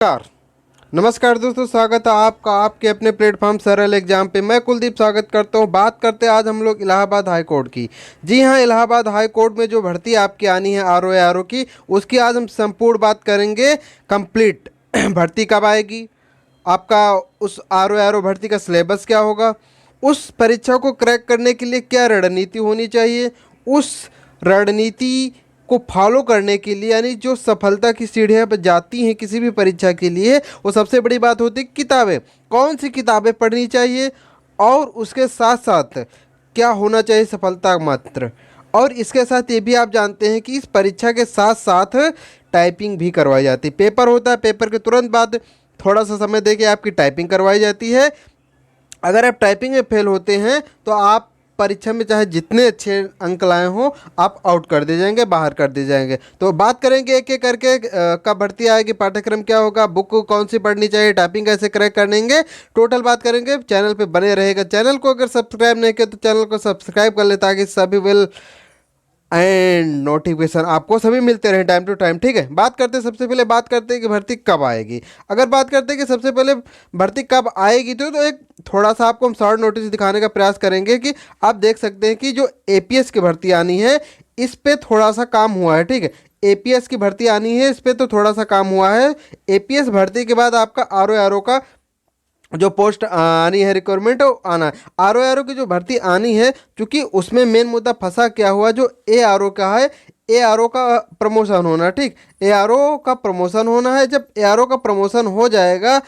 नमस्कार। नमस्कार दोस्तों, स्वागत है आपका आपके अपने प्लेटफॉर्म सरल एग्जाम पे। मैं कुलदीप स्वागत करता हूँ। बात करते हैं आज हम लोग इलाहाबाद हाई कोर्ट की। जी हाँ, इलाहाबाद हाई कोर्ट में जो भर्ती आपकी आनी है आर ओ की, उसकी आज हम संपूर्ण बात करेंगे। कंप्लीट भर्ती कब आएगी, आपका उस आर ओ भर्ती का सिलेबस क्या होगा, उस परीक्षा को क्रैक करने के लिए क्या रणनीति होनी चाहिए, उस रणनीति को फॉलो करने के लिए यानी जो सफलता की सीढ़ियाँ पर जाती हैं किसी भी परीक्षा के लिए, वो सबसे बड़ी बात होती है किताबें। कौन सी किताबें पढ़नी चाहिए और उसके साथ साथ क्या होना चाहिए सफलता मात्र। और इसके साथ ये भी आप जानते हैं कि इस परीक्षा के साथ साथ टाइपिंग भी करवाई जाती है। पेपर होता है, पेपर के तुरंत बाद थोड़ा सा समय देके आपकी टाइपिंग करवाई जाती है। अगर आप टाइपिंग में फेल होते हैं तो आप परीक्षा में चाहे जितने अच्छे अंक लाए हों, आप आउट कर दिए जाएंगे, बाहर कर दिए जाएंगे। तो बात करेंगे एक एक करके कब भर्ती आएगी, पाठ्यक्रम क्या होगा, बुक कौन सी पढ़नी चाहिए, टाइपिंग कैसे क्रैक करेंगे, टोटल बात करेंगे। चैनल पे बने रहेगा। चैनल को अगर सब्सक्राइब नहीं किया तो चैनल को सब्सक्राइब कर ले, ताकि सभी विल एंड नोटिफिकेशन आपको सभी मिलते रहे टाइम टू टाइम। ठीक है, बात करते हैं सबसे पहले बात करते हैं कि भर्ती कब आएगी। अगर बात करते हैं कि सबसे पहले भर्ती कब आएगी तो एक थोड़ा सा आपको हम शॉर्ट नोटिस दिखाने का प्रयास करेंगे कि आप देख सकते हैं कि जो एपीएस की भर्ती आनी है इस पे थोड़ा सा काम हुआ है। ठीक है, एपीएस की भर्ती आनी है, इस पे तो थोड़ा सा काम हुआ है। एपीएस भर्ती के बाद आपका आर ओ का जो पोस्ट आनी है, रिक्वायरमेंट आना है। आर ओ की जो भर्ती आनी है, क्योंकि उसमें मेन मुद्दा फंसा क्या हुआ, जो ए आर ओ का है, ए आर ओ का प्रमोशन होना। ठीक, ए आर ओ का प्रमोशन होना है। जब ए आर ओ का प्रमोशन हो जाएगा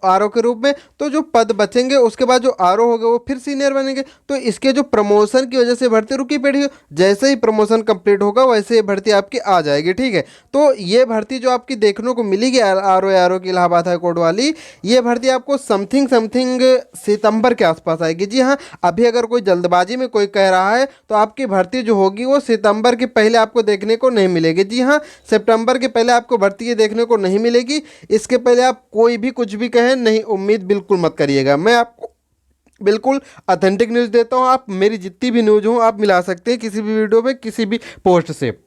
आर ओ के रूप में, तो जो पद बचेंगे उसके बाद जो आर ओ होगा वो फिर सीनियर बनेंगे। तो इसके जो प्रमोशन की वजह से भर्ती रुकी पड़ी है, जैसे ही प्रमोशन कंप्लीट होगा वैसे ये भर्ती आपकी आ जाएगी। ठीक है, तो ये भर्ती जो आपकी देखने को मिलेगी आर ओ की इलाहाबाद हाई कोर्ट वाली, ये भर्ती आपको समथिंग समथिंग सितंबर के आसपास आएगी। जी हाँ, अभी अगर कोई जल्दबाजी में कोई कह रहा है तो आपकी भर्ती जो होगी वो सितंबर के पहले आपको देखने को नहीं मिलेगी। जी हाँ, सितंबर के पहले आपको भर्ती ये देखने को नहीं मिलेगी। इसके पहले आप कोई भी कुछ भी कहें, नहीं, उम्मीद बिल्कुल मत करिएगा। मैं आपको बिल्कुल ऑथेंटिक न्यूज़ देता हूँ। आप मेरी जितनी भी न्यूज़ हो आप मिला सकते हैं किसी भी वीडियो में, किसी भी पोस्ट से।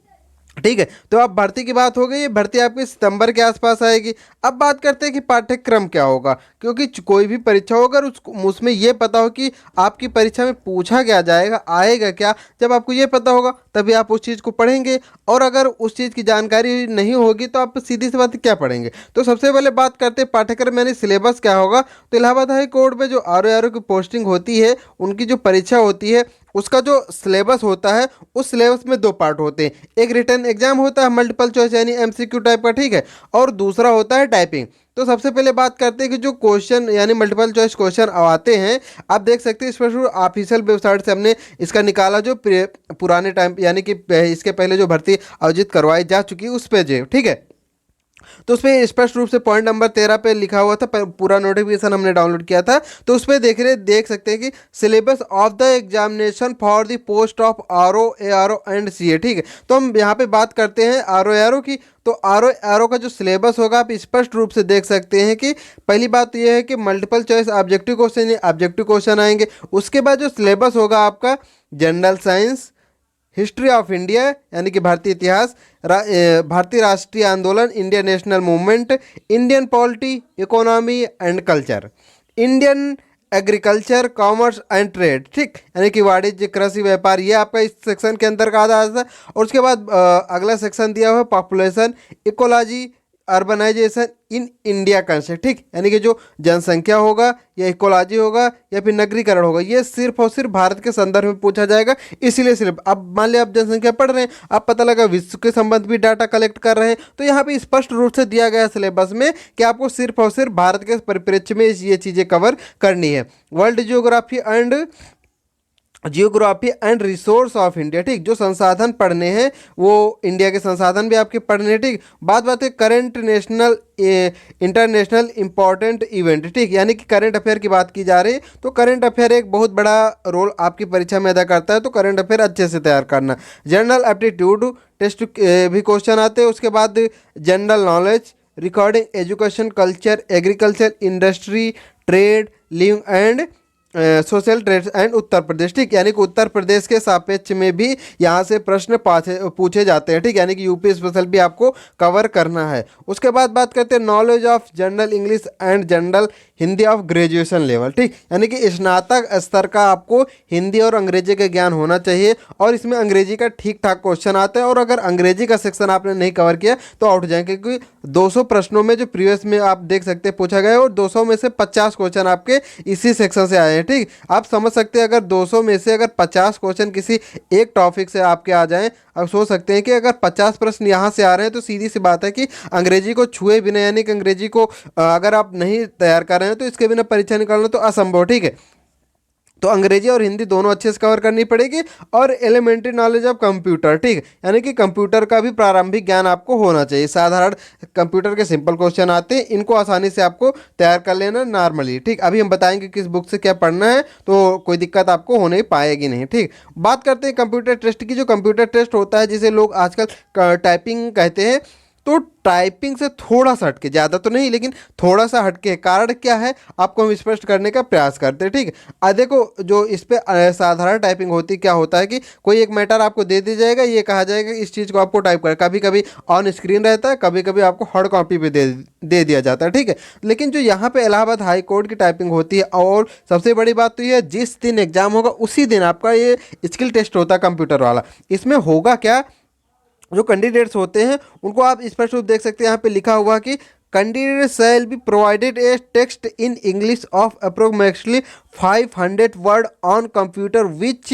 ठीक है, तो अब भर्ती की बात हो गई। ये भर्ती आपकी सितंबर के आसपास आएगी। अब बात करते हैं कि पाठ्यक्रम क्या होगा, क्योंकि कोई भी परीक्षा हो अगर उसमें ये पता हो कि आपकी परीक्षा में पूछा क्या जाएगा, आएगा क्या, जब आपको ये पता होगा तभी आप उस चीज़ को पढ़ेंगे। और अगर उस चीज़ की जानकारी नहीं होगी तो आप सीधी सी बात क्या पढ़ेंगे। तो सबसे पहले बात करते हैं पाठ्यक्रम यानी सिलेबस क्या होगा। तो इलाहाबाद हाई कोर्ट में जो आर ओ की पोस्टिंग होती है, उनकी जो परीक्षा होती है, उसका जो सिलेबस होता है, उस सिलेबस में दो पार्ट होते हैं। एक रिटन एग्जाम होता है मल्टीपल चॉइस यानी एमसीक्यू टाइप का। ठीक है, और दूसरा होता है टाइपिंग। तो सबसे पहले बात करते हैं कि जो क्वेश्चन यानी मल्टीपल चॉइस क्वेश्चन आते हैं, आप देख सकते हैं इस पर ऑफिशियल वेबसाइट से हमने इसका निकाला, जो पुराने टाइम यानी कि इसके पहले जो भर्ती आयोजित करवाई जा चुकी है उस पर जो। ठीक है, तो उसमें स्पष्ट रूप से पॉइंट नंबर 13 पे लिखा हुआ था, पूरा नोटिफिकेशन हमने डाउनलोड किया था। तो उस पर देख सकते हैं कि syllabus of the examination for the post of R O, A R O and C A. ठीक है, तो हम यहाँ पे बात करते हैं आर ओ की। तो आर ओ का जो सिलेबस होगा आप स्पष्ट रूप से देख सकते हैं कि पहली बात तो ये है कि मल्टीपल चॉइस ऑब्जेक्टिव क्वेश्चन आएंगे। उसके बाद जो सिलेबस होगा आपका general science, history of India यानी कि भारतीय इतिहास, भारतीय राष्ट्रीय आंदोलन, Indian national movement, Indian polity, economy and culture, Indian agriculture, commerce and trade. ठीक, यानी कि वाणिज्य, कृषि, व्यापार, ये आपका इस सेक्शन के अंतर्गत आता है। और उसके बाद अगला सेक्शन दिया हुआ है population, ecology, urbanisation in India concept. ठीक, यानी कि जो जनसंख्या होगा या इकोलॉजी होगा या फिर नगरीकरण होगा, ये सिर्फ और सिर्फ भारत के संदर्भ में पूछा जाएगा। इसीलिए सिर्फ अब मान लिया आप जनसंख्या पढ़ रहे हैं, आप पता लगा विश्व के संबंध भी डाटा कलेक्ट कर रहे हैं, तो यहाँ पे स्पष्ट रूप से दिया गया सिलेबस में कि आपको सिर्फ और सिर्फ भारत के परिप्रेक्ष्य में ये चीज़ें कवर करनी है। World geography and resource of India. ठीक, जो संसाधन पढ़ने हैं वो इंडिया के संसाधन भी आपके पढ़ने हैं। ठीक, बात है current national international important event. ठीक, यानी कि करंट अफेयर की बात की जा रही है, तो करंट अफेयर एक बहुत बड़ा रोल आपकी परीक्षा में अदा करता है। तो करंट अफेयर अच्छे से तैयार करना। जनरल एप्टीट्यूड टेस्ट भी क्वेश्चन आते हैं। उसके बाद general knowledge, recording, education, culture, agriculture, industry, trade, living and social trades and Uttar Pradesh, ठीक, यानी कि उत्तर प्रदेश के सापेक्ष में भी यहाँ से प्रश्न पूछे जाते हैं, ठीक, यानी कि यूपी स्पेशल भी आपको कवर करना है। उसके बाद बात करते हैं knowledge of general English and general Hindi of graduation level, ठीक, यानी कि स्नातक स्तर का आपको हिंदी और अंग्रेजी का ज्ञान होना चाहिए, और इसमें अंग्रेजी का ठीक ठाक क्वेश्चन आता है, और अगर अंग्रेजी का सेक्शन आपने नहीं कवर किया तो आउट जाएंगे, क्योंकि 200 प्रश्नों में जो प्रीवियस में आप देख सकते हैं पूछा गया है, और 200 में से 50 क्वेश्चन आपके इसी सेक्शन से आए हैं, ठीक। आप समझ सकते हैं अगर 200 में से अगर 50 क्वेश्चन किसी एक टॉपिक से आपके आ जाएं, अब सोच सकते हैं कि अगर 50 प्रश्न यहाँ से आ रहे हैं तो सीधी सी बात है कि अंग्रेजी को छुए बिना, यानी कि अंग्रेजी को अगर आप नहीं तैयार कर रहे हैं तो इसके बिना परीक्षा निकालना तो असंभव, ठीक है। तो अंग्रेजी और हिंदी दोनों अच्छे से कवर करनी पड़ेगी, और एलिमेंट्री नॉलेज ऑफ कंप्यूटर, ठीक, यानी कि कंप्यूटर का भी प्रारंभिक ज्ञान आपको होना चाहिए। साधारण कंप्यूटर के सिंपल क्वेश्चन आते हैं, इनको आसानी से आपको तैयार कर लेना नॉर्मली, ठीक। अभी हम बताएंगे किस बुक से क्या पढ़ना है, तो कोई दिक्कत आपको होने पाएगी नहीं, ठीक। बात करते हैं कंप्यूटर टेस्ट की। जो कंप्यूटर टेस्ट होता है जिसे लोग आजकल टाइपिंग कहते हैं, तो टाइपिंग से थोड़ा सा हटके, ज़्यादा तो नहीं लेकिन थोड़ा सा हटके है। कारण क्या है आपको हम स्पष्ट करने का प्रयास करते हैं, ठीक है। देखो जो इस पे साधारण टाइपिंग होती, क्या होता है कि कोई एक मैटर आपको दे दिया जाएगा, ये कहा जाएगा कि इस चीज़ को आपको टाइप करें, कभी कभी ऑन स्क्रीन रहता है, कभी कभी आपको हार्ड कॉपी पे दे दिया जाता है, ठीक है। लेकिन जो यहाँ पे इलाहाबाद हाई कोर्ट की टाइपिंग होती है, और सबसे बड़ी बात तो ये है, जिस दिन एग्जाम होगा उसी दिन आपका ये स्किल टेस्ट होता है कंप्यूटर वाला। इसमें होगा क्या, जो कैंडिडेट्स होते हैं उनको आप स्पष्ट रूप देख सकते हैं, यहाँ पे लिखा हुआ कि candidate shall be provided a text in English of approximately 500 word on computer which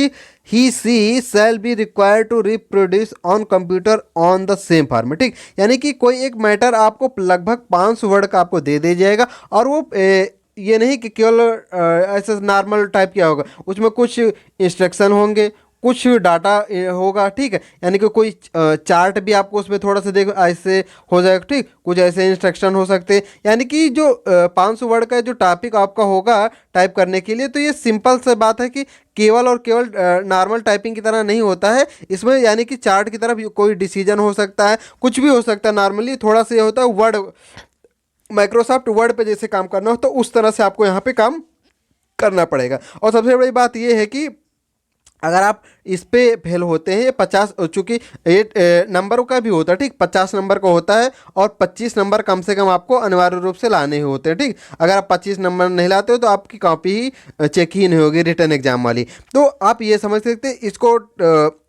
he she shall be required to reproduce on computer on the same format, ठीक, यानी कि कोई एक मैटर आपको लगभग 500 वर्ड का आपको दे दिया जाएगा, और वो ये नहीं कि केवल ऐसा नॉर्मल टाइप किया होगा, उसमें कुछ इंस्ट्रक्शन होंगे, कुछ डाटा होगा, ठीक है, यानी कि कोई चार्ट भी आपको उसमें थोड़ा सा देखो ऐसे हो जाएगा, ठीक, कुछ ऐसे इंस्ट्रक्शन हो सकते हैं, यानी कि जो 500 वर्ड का जो टॉपिक आपका होगा टाइप करने के लिए, तो ये सिंपल सा बात है कि केवल और केवल नॉर्मल टाइपिंग की तरह नहीं होता है इसमें, यानी कि चार्ट की तरफ कोई डिसीजन हो सकता है, कुछ भी हो सकता है। नॉर्मली थोड़ा सा ये होता है वर्ड, माइक्रोसॉफ्ट वर्ड पे जैसे काम करना हो तो उस तरह से आपको यहाँ पे काम करना पड़ेगा। और सबसे बड़ी बात ये है कि अगर आप इस पे फेल होते हैं, ये 50, चूँकि 8 नंबरों का भी होता है, ठीक, 50 नंबर का होता है, और 25 नंबर कम से कम आपको अनिवार्य रूप से लाने ही होते हैं, ठीक। अगर आप 25 नंबर नहीं लाते हो तो आपकी कॉपी ही चेक ही नहीं होगी रिटर्न एग्जाम वाली। तो आप ये समझ सकते हैं, इसको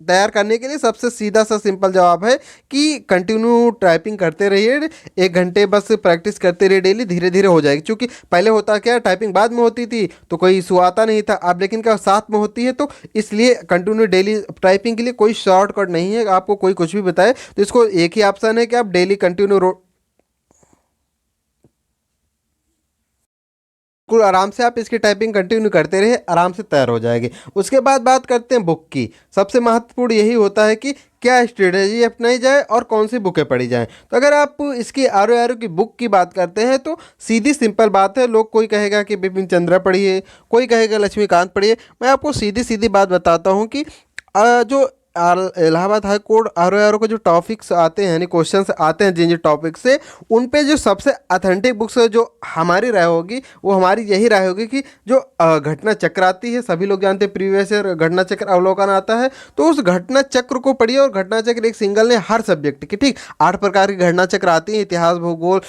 तैयार करने के लिए सबसे सीधा सा सिंपल जवाब है कि कंटिन्यू टाइपिंग करते रहिए, 1 घंटे बस प्रैक्टिस करते रहिए डेली, धीरे धीरे हो जाएगी। क्योंकि पहले होता क्या, टाइपिंग बाद में होती थी तो कोई इशू आता नहीं था, अब लेकिन क्या साथ में होती है, तो इसलिए कंटिन्यू डेली टाइपिंग के लिए कोई शॉर्टकट नहीं है। आपको कोई कुछ भी बताए तो इसको एक ही ऑप्शन है कि आप डेली कंटिन्यू आराम से आप इसकी टाइपिंग कंटिन्यू करते रहे, आराम से तैयार हो जाएगी। उसके बाद बात करते हैं बुक की। सबसे महत्वपूर्ण यही होता है कि क्या स्ट्रेटेजी अपनाई जाए और कौन सी बुकें पढ़ी जाएं। तो अगर आप इसकी आर की बुक की बात करते हैं तो सीधी सिंपल बात है, लोग कोई कहेगा कि बिपिन चंद्रा पढ़िए, कोई कहेगा लक्ष्मीकांत पढ़िए। मैं आपको सीधी सीधी बात बताता हूँ कि जो इलाहाबाद हाई कोर्ट आर के जो टॉपिक्स आते हैं, यानी क्वेश्चंस आते हैं जिन जिन टॉपिक से, उन पे जो सबसे अथेंटिक बुक्स जो हमारी राय होगी, वो हमारी यही राय होगी कि जो घटना चक्र आती है, सभी लोग जानते हैं प्रीवियस ईयर घटना चक्र अवलोकन आता है, तो उस घटना चक्र को पढ़िए। और घटना चक्र एक सिंगल ने हर सब्जेक्ट की, ठीक, 8 प्रकार की घटना चक्र आती है, इतिहास, भूगोल,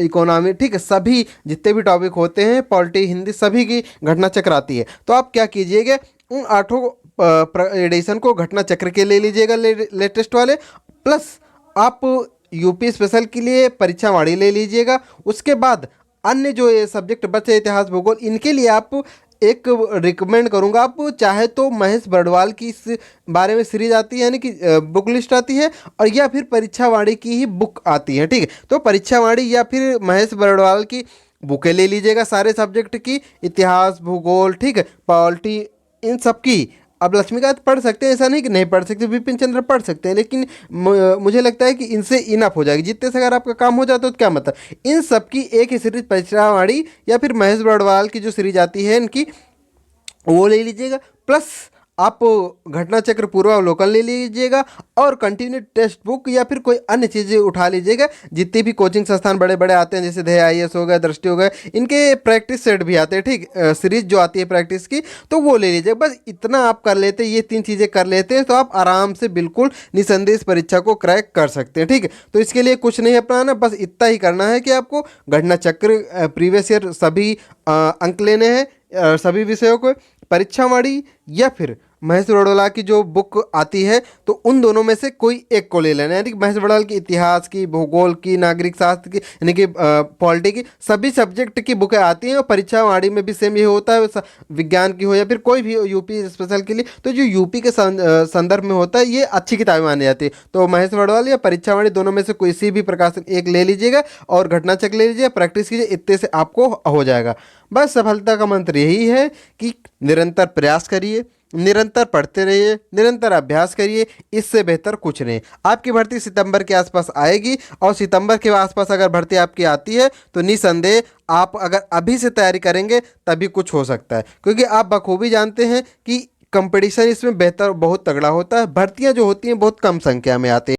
इकोनॉमी, ठीक है, सभी जितने भी टॉपिक होते हैं, पॉलिटी, हिंदी, सभी की घटना चक्र आती है। तो आप क्या कीजिएगा, उन 8 एडिशन को घटना चक्र के ले लीजिएगा, लेटेस्ट वाले, प्लस आप यूपी स्पेशल के लिए परीक्षा वाणी ले लीजिएगा। उसके बाद अन्य जो ये सब्जेक्ट बचे, इतिहास, भूगोल, इनके लिए आप एक रिकमेंड करूंगा, आप चाहे तो महेश बर्डवाल की इस बारे में सीरीज आती है, यानी कि बुक लिस्ट आती है, और या फिर परीक्षा वाणी की ही बुक आती है, ठीक है। तो परीक्षा वाणी या फिर महेश बर्डवाल की बुकें ले लीजिएगा सारे सब्जेक्ट की, इतिहास, भूगोल, ठीक है, पॉलिटी, इन सब की। अब लक्ष्मीकांत पढ़ सकते हैं, ऐसा नहीं कि नहीं पढ़ सकते, विपिन चंद्र पढ़ सकते हैं, लेकिन मुझे लगता है कि इनसे इनफ हो जाएगी। जितने से अगर आपका काम हो जाता है तो क्या मतलब, इन सब की एक ही सीरीज परीक्षावाणी या फिर महेश बर्डवाल की जो सीरीज आती है इनकी, वो ले लीजिएगा। प्लस आप घटना चक्र पूर्वावलोकन ले लीजिएगा और कंटिन्यू टेक्स्ट बुक या फिर कोई अन्य चीज़ें उठा लीजिएगा। जितने भी कोचिंग संस्थान बड़े बड़े आते हैं जैसे ध्येय IAS हो गए, दृष्टि हो गए, इनके प्रैक्टिस सेट भी आते हैं, ठीक, सीरीज जो आती है प्रैक्टिस की, तो वो ले लीजिए। बस इतना आप कर लेते हैं, ये 3 चीज़ें कर लेते हैं तो आप आराम से बिल्कुल निसंदेह इस परीक्षा को क्रैक कर सकते हैं, ठीक है। तो इसके लिए कुछ नहीं अपनाना, बस इतना ही करना है कि आपको घटना चक्र, प्रीवियस ईयर सभी अंक लेने हैं, सभी विषयों को, परीक्षावाणी या फिर महेश बड़ोला की जो बुक आती है तो उन दोनों में से कोई एक को ले लेना है। यानी कि महेश बड़ोला की इतिहास की, भूगोल की, नागरिक शास्त्र की, यानी कि पॉलिटी की, सभी सब्जेक्ट की बुकें आती हैं। और परीक्षावाणी में भी सेम ये होता है, विज्ञान की हो या फिर कोई भी हो, यूपी स्पेशल के लिए, तो जो यूपी के संदर्भ में होता है ये अच्छी किताबें मानी जाती है। तो महेश बड़ोला या परीक्षावाणी दोनों में से कोई सी भी प्रकाशन एक ले लीजिएगा और घटना चक्र ले लीजिएगा, प्रैक्टिस कीजिए, इतने से आपको हो जाएगा। बस सफलता का मंत्र यही है कि निरंतर प्रयास करिए, निरंतर पढ़ते रहिए, निरंतर अभ्यास करिए, इससे बेहतर कुछ नहीं। आपकी भर्ती सितंबर के आसपास आएगी और सितंबर के आसपास अगर भर्ती आपकी आती है तो निसंदेह आप अगर अभी से तैयारी करेंगे तभी कुछ हो सकता है, क्योंकि आप बखूबी जानते हैं कि कंपटीशन इसमें बेहतर बहुत तगड़ा होता है। भर्तियां जो होती हैं बहुत कम संख्या में आती हैं।